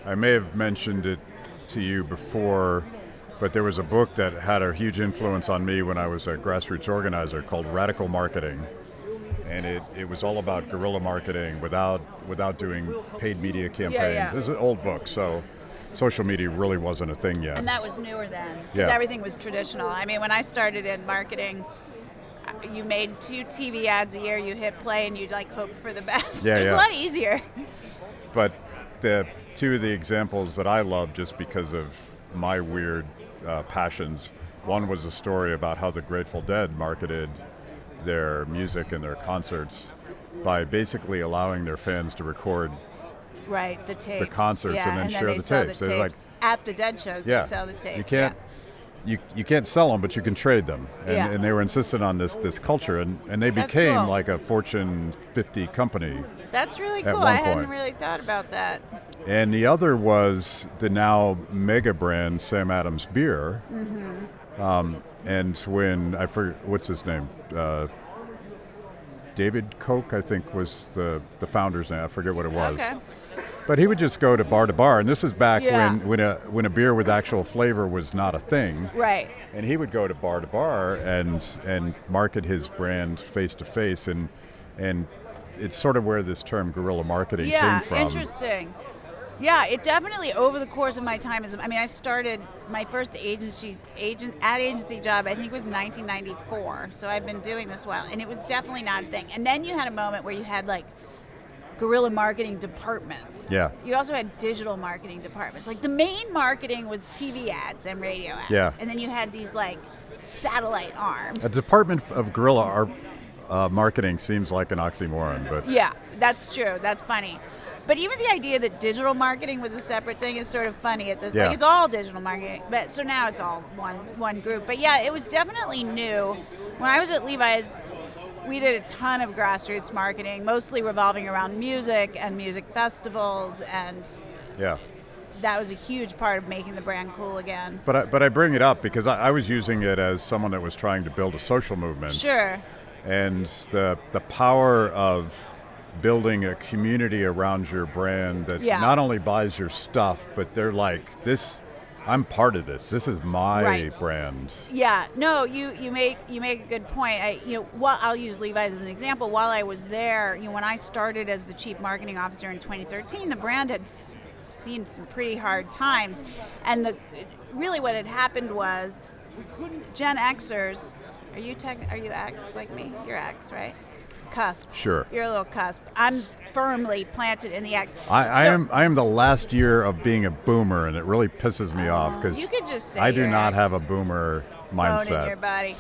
I may have mentioned it to you before, but there was a book that had a huge influence on me when I was a grassroots organizer called Radical Marketing. And it was all about guerrilla marketing without doing paid media campaigns. Yeah. This is an old book, so social media really wasn't a thing yet. And that was newer then, because Yeah. everything was traditional. I mean, when I started in marketing, you made 2 TV ads a year, you hit play, and you'd like hope for the best. Yeah, It was yeah. a lot easier. But the two of the examples that I love just because of my weird passions, one was a story about how the Grateful Dead marketed their music and their concerts by basically allowing their fans to record Right, the tapes. the concerts yeah, and then share they the sell tapes. The They're tapes. At the Dead shows, Yeah. they sell the tapes. You can't you can't sell them, but you can trade them. And, Yeah. and they were insistent on this culture, and they That's became cool. like a Fortune 50 company. That's really At cool. one I hadn't point. really thought about that. And the other was the now mega brand Sam Adams beer. And when I forget what's his name, David Koch, I think was the founder's name. I forget what it was. Okay. But he would just go to bar, and this is back Yeah. when a beer with actual flavor was not a thing. Right. And he would go to bar and market his brand face to face, and it's sort of where this term guerrilla marketing Yeah, came from. interesting. Yeah, it definitely, over the course of my time I started my first ad agency job, I think was 1994. So I've been doing this a while, and it was definitely not a thing. And then you had a moment where you had like guerrilla marketing departments. Yeah. You also had digital marketing departments. Like the main marketing was TV ads and radio ads. Yeah. And then you had these like satellite arms. A department of guerrilla marketing seems like an oxymoron, but Yeah, that's true. That's funny. But even the idea that digital marketing was a separate thing is sort of funny at this Yeah. point. It's all digital marketing, but so now it's all one group. But yeah, it was definitely new. When I was at Levi's, we did a ton of grassroots marketing, mostly revolving around music and music festivals, and yeah. that was a huge part of making the brand cool again. But I bring it up because I was using it as someone that was trying to build a social movement. Sure. And the power of building a community around your brand that Yeah. not only buys your stuff, but they're like, I'm part of this. This is my Right. brand. Yeah, no, you make a good point. I'll use Levi's as an example. While I was there, when I started as the chief marketing officer in 2013, the brand had seen some pretty hard times, and really what had happened was Gen Xers. Are you X like me? You're X, right? Cusp. Sure. You're a little cusp. I'm firmly planted in the X. I am the last year of being a boomer, and it really pisses me off because You could just say I do you're not X. have a boomer Bone in your mindset. body.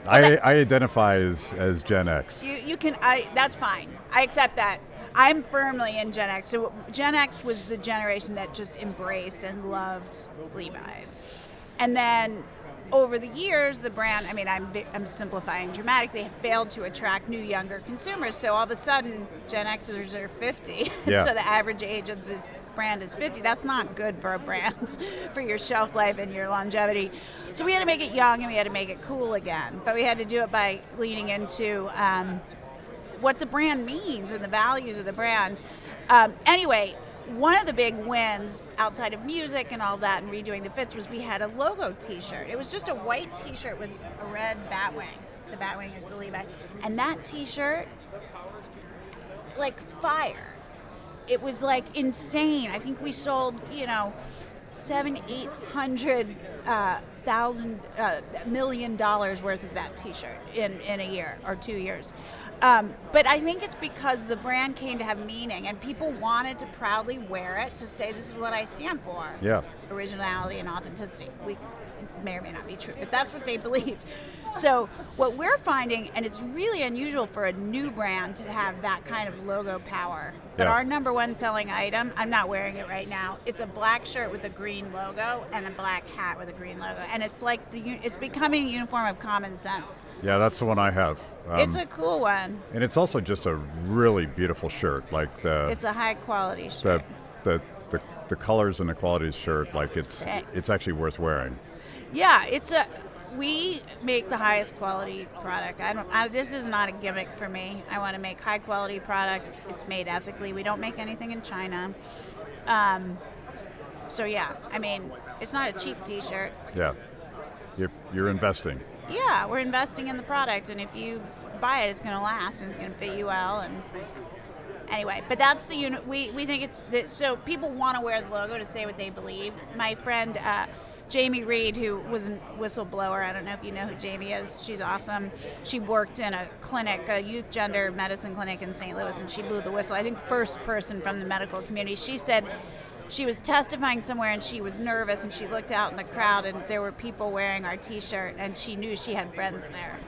I identify as Gen X. You can. That's fine. I accept that. I'm firmly in Gen X. So Gen X was the generation that just embraced and loved Levi's, and then over the years, the brand. I'm simplifying dramatically. Failed to attract new younger consumers. So all of a sudden, Gen Xers are 50. Yeah. So the average age of this brand is 50. That's not good for a brand, for your shelf life and your longevity. So we had to make it young and we had to make it cool again. But we had to do it by leaning into what the brand means and the values of the brand. Anyway, one of the big wins outside of music and all that and redoing the fits was we had a logo t-shirt. It was just a white t-shirt with a red batwing. The batwing is the Levi. And that t-shirt, like fire. It was like insane. I think we sold, $700-800 million worth of that t-shirt in a year or 2 years. But I think it's because the brand came to have meaning and people wanted to proudly wear it to say this is what I stand for. Yeah. Originality and authenticity. We may or may not be true, but that's what they believed. So what we're finding, and it's really unusual for a new brand to have that kind of logo power, but Yeah. our number one selling item, I'm not wearing it right now, it's a black shirt with a green logo and a black hat with a green logo. And it's like it's becoming a uniform of common sense. Yeah, that's the one I have. It's a cool one. And it's also just a really beautiful shirt. Like It's a high quality shirt. the colors and the quality of the shirt, like it's actually worth wearing. Yeah, we make the highest quality product. This is not a gimmick for me. I want to make high quality product. It's made ethically. We don't make anything in China. So yeah, I mean, it's not a cheap T-shirt. Yeah. You're investing. Yeah, we're investing in the product, and if you buy it, it's going to last and it's going to fit you well. And anyway, but that's the unit. We think so people want to wear the logo to say what they believe. My friend Jamie Reed, who was a whistleblower, I don't know if you know who Jamie is. She's awesome. She worked in a clinic, a youth gender medicine clinic in St. Louis, and she blew the whistle. I think the first person from the medical community. She said she was testifying somewhere and she was nervous, and she looked out in the crowd and there were people wearing our T-shirt, and she knew she had friends there.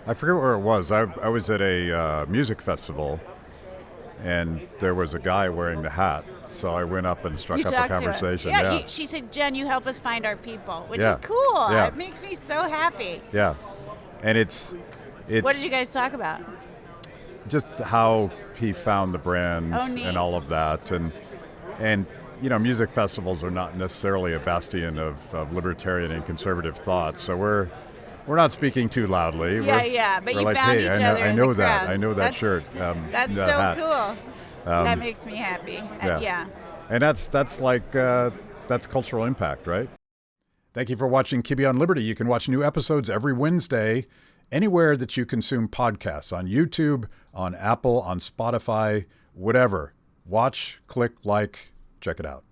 I forget where it was. I was at a music festival, and there was a guy wearing the hat. So I went up and struck up a conversation. Yeah. She said, Jen, you help us find our people, which Yeah. is cool. Yeah. It makes me so happy. Yeah. And it's What did you guys talk about? just how he found the brands and all of that. And music festivals are not necessarily a bastion of libertarian and conservative thought. So we're not speaking too loudly. But we're you like, found hey, each other I in know the that. crowd. I know that shirt. That's that so hat. cool. That makes me happy. Yeah. And that's like that's cultural impact, right? Thank you for watching Kibbe on Liberty. You can watch new episodes every Wednesday anywhere that you consume podcasts, on YouTube, on Apple, on Spotify, whatever. Watch, click, like, check it out.